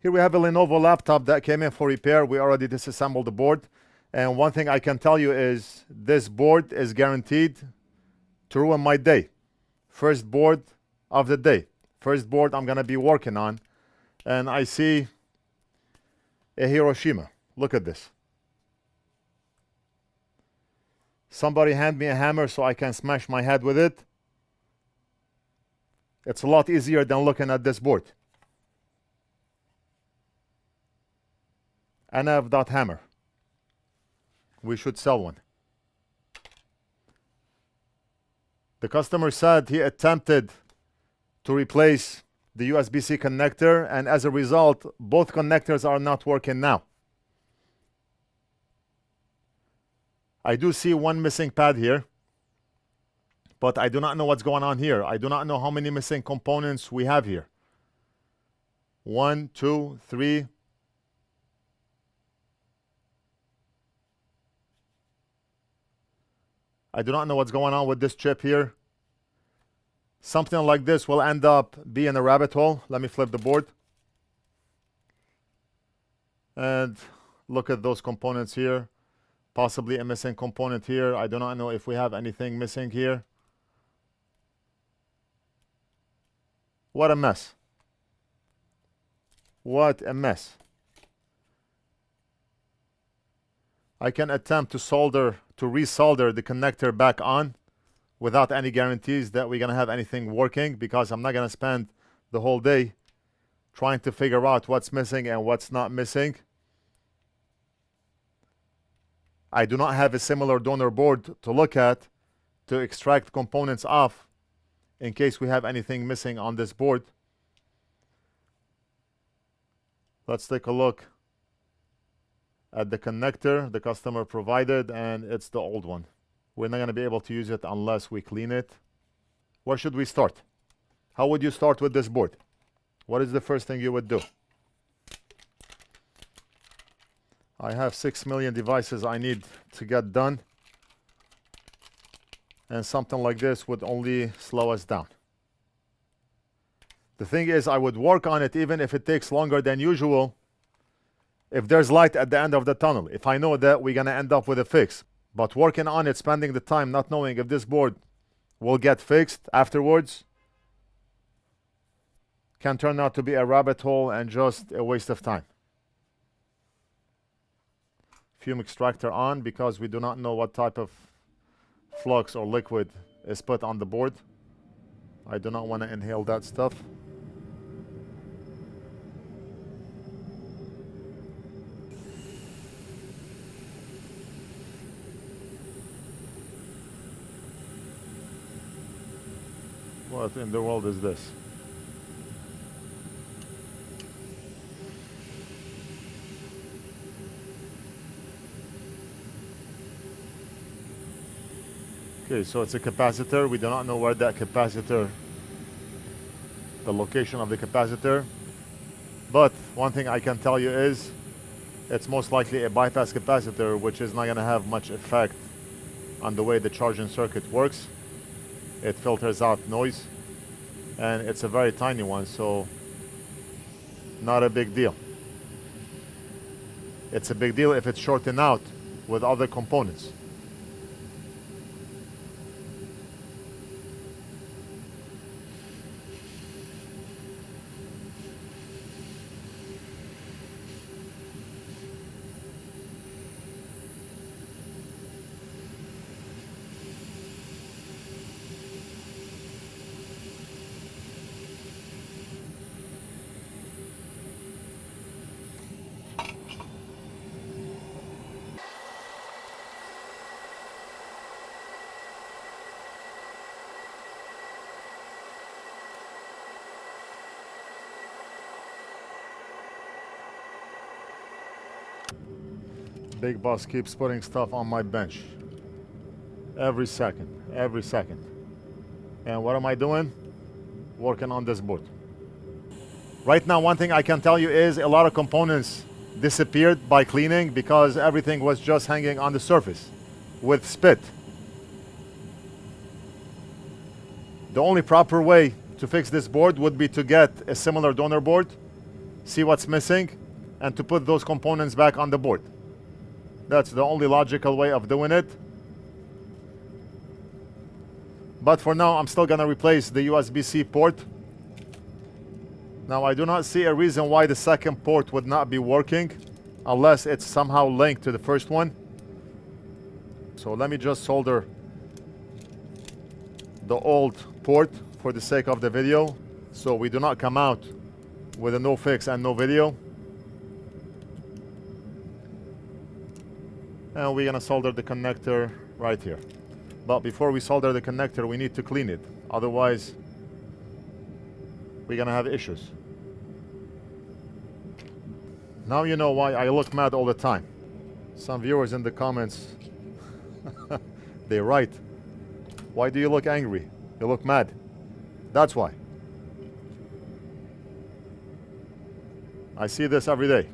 Here we have a Lenovo laptop that came in for repair. We already disassembled the board. And one thing I can tell you is this board is guaranteed to ruin my day. First board of the day. First board I'm going to be working on. And I see a Hiroshima. Look at this. Somebody hand me a hammer so I can smash my head with it. It's a lot easier than looking at this board. NF.hammer. We should sell one. The customer said he attempted to replace the USB-C connector, and as a result, both connectors are not working now. I do see one missing pad here, but I do not know what's going on here. I do not know how many missing components we have here. 1, 2, 3. I do not know what's going on with this chip here. Something like this will end up being a rabbit hole. Let me flip the board. And look at those components here. Possibly a missing component here. I do not know if we have anything missing here. What a mess. What a mess. I can attempt to resolder the connector back on without any guarantees that we're going to have anything working, because I'm not going to spend the whole day trying to figure out what's missing and what's not missing. I do not have a similar donor board to look at to extract components off in case we have anything missing on this board. Let's take a look at the connector the customer provided, and it's the old one. We're not going to be able to use it unless we clean it. Where should we start? How would you start with this board? What is the first thing you would do? I have 6 million devices I need to get done, and something like this would only slow us down. The thing is, I would work on it even if it takes longer than usual, if there's light at the end of the tunnel, if I know that we're going to end up with a fix. But working on it, spending the time not knowing if this board will get fixed afterwards, can turn out to be a rabbit hole and just a waste of time. Fume extractor on, because we do not know what type of flux or liquid is put on the board. I do not want to inhale that stuff. What in the world is this? Okay, so it's a capacitor. We do not know where that capacitor, the location of the capacitor. But one thing I can tell you is it's most likely a bypass capacitor, which is not going to have much effect on the way the charging circuit works. It filters out noise, and it's a very tiny one, so not a big deal. It's a big deal if it's shorting out with other components. Big boss keeps putting stuff on my bench. Every second. And what am I doing? Working on this board. Right now, one thing I can tell you is a lot of components disappeared by cleaning because everything was just hanging on the surface with spit. The only proper way to fix this board would be to get a similar donor board see what's missing, and to put those components back on the board. That's the only logical way of doing it. But for now, I'm still gonna replace the USB-C port. Now, I do not see a reason why the second port would not be working, unless it's somehow linked to the first one. So let me just solder the old port for the sake of the video, so we do not come out with a no fix and no video. And we're gonna solder the connector right here. But before we solder the connector, we need to clean it. Otherwise, we're gonna have issues. Now you know why I look mad all the time. Some viewers in the comments, they write, why do you look angry? You look mad. That's why. I see this every day.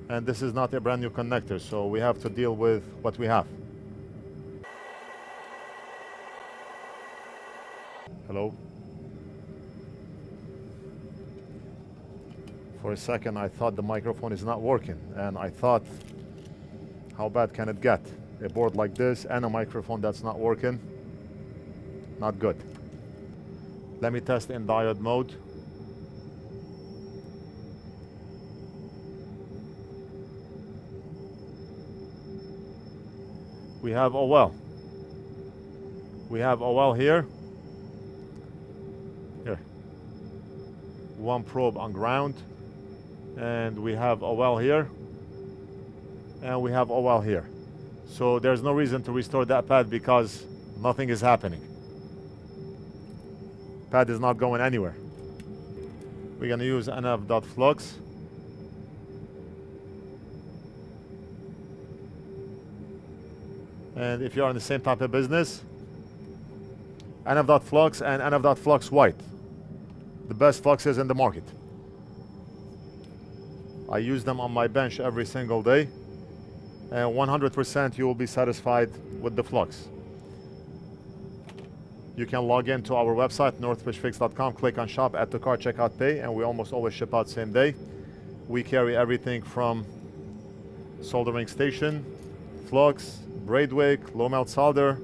And this is not a brand new connector, so we have to deal with what we have. Hello? For a second I thought the microphone is not working, and I thought, how bad can it get? A board like this and a microphone that's not working? Not good. Let me test in diode mode. We have OL. We have OL here. Here. One probe on ground. And we have OL here. And we have OL here. So there's no reason to restore that pad because nothing is happening. Pad is not going anywhere. We're gonna use NF.Flux. And if you're in the same type of business, NF.Flux and NF.Flux White. The best fluxes in the market. I use them on my bench every single day. And 100% you will be satisfied with the flux. You can log into our website, NorthridgeFix.com, click on shop, add to cart, checkout, pay, and we almost always ship out same day. We carry everything from soldering station, flux, braid wick, low melt solder,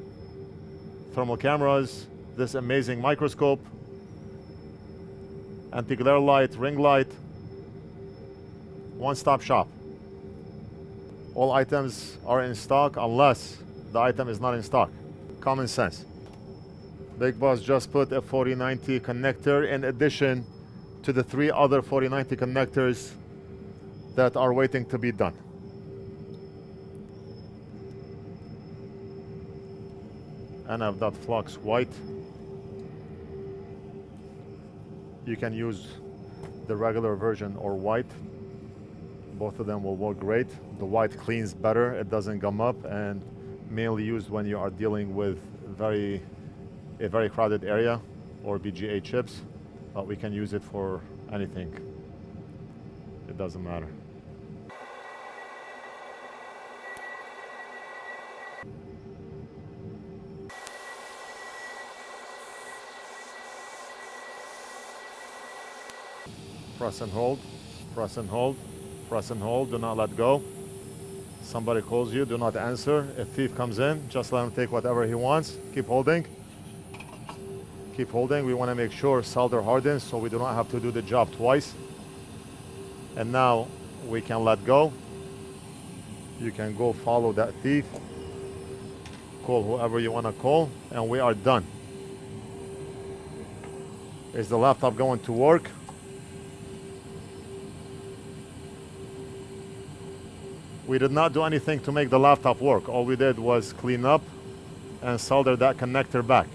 thermal cameras, this amazing microscope, anti-glare light, ring light, one-stop shop. All items are in stock unless the item is not in stock. Common sense. Big Boss just put a 4090 connector in addition to the 3 other 4090 connectors that are waiting to be done. NF.Flux White. You can use the regular version or white. Both of them will work great. The white cleans better, it doesn't gum up, and mainly used when you are dealing with a very crowded area or BGA chips, but we can use it for anything. It doesn't matter. Press and hold, press and hold, press and hold, do not let go. Somebody calls you, do not answer. If thief comes in, just let him take whatever he wants. Keep holding. Keep holding. We want to make sure solder hardens so we do not have to do the job twice. And now we can let go. You can go follow that thief. Call whoever you want to call, and we are done. Is the laptop going to work? We did not do anything to make the laptop work. All we did was clean up and solder that connector back.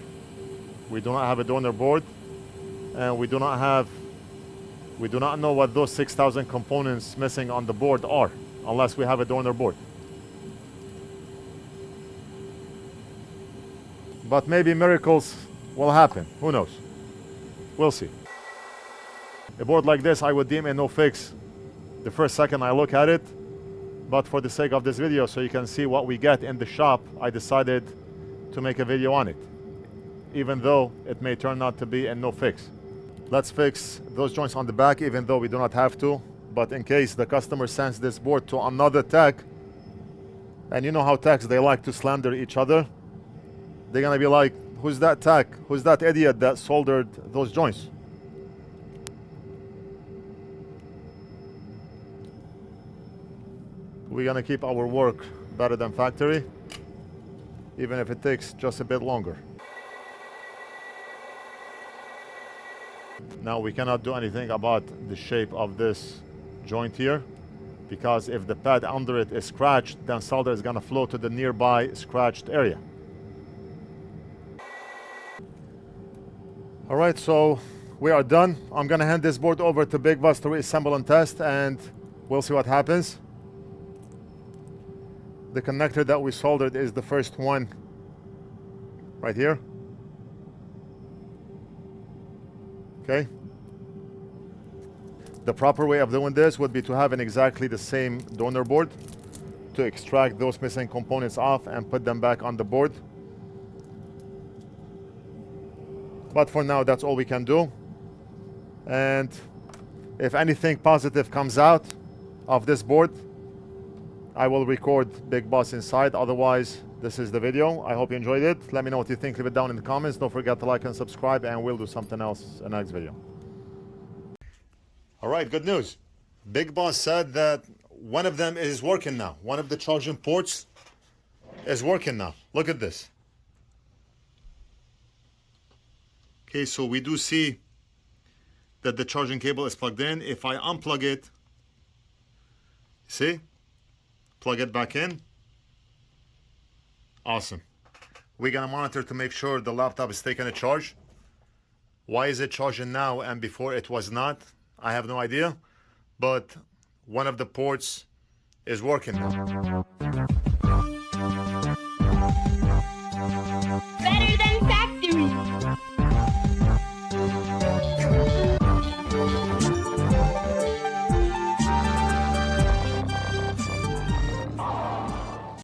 We do not have a donor board, and we do not know what those 6,000 components missing on the board are, unless we have a donor board. But maybe miracles will happen. Who knows? We'll see. A board like this I would deem a no fix the first second I look at it, but for the sake of this video, so you can see what we get in the shop, I decided to make a video on it, even though it may turn out to be a no fix. Let's fix those joints on the back, even though we do not have to, but in case the customer sends this board to another tech, and you know how techs, they like to slander each other, they're gonna be like, who's that tech? Who's that idiot that soldered those joints? We're gonna keep our work better than factory, even if it takes just a bit longer. Now we cannot do anything about the shape of this joint here, because if the pad under it is scratched, then solder is gonna flow to the nearby scratched area. All right, so we are done. I'm gonna hand this board over to Big Boss to reassemble and test, and we'll see what happens. The connector that we soldered is the first one right here. Okay. The proper way of doing this would be to have exactly the same donor board to extract those missing components off and put them back on the board. But for now, that's all we can do. And if anything positive comes out of this board, I will record Big Boss inside. Otherwise, this is the video. I hope you enjoyed it. Let me know what you think. Leave it down in the comments. Don't forget to like and subscribe, and we'll do something else in the next video. All right, good news. Big Boss said that one of them is working now. One of the charging ports is working now. Look at this. Okay, so we do see that the charging cable is plugged in. If I unplug it, see? Plug it back in. Awesome. We're gonna monitor to make sure the laptop is taking a charge. Why is it charging now and before it was not? I have no idea, but one of the ports is working now.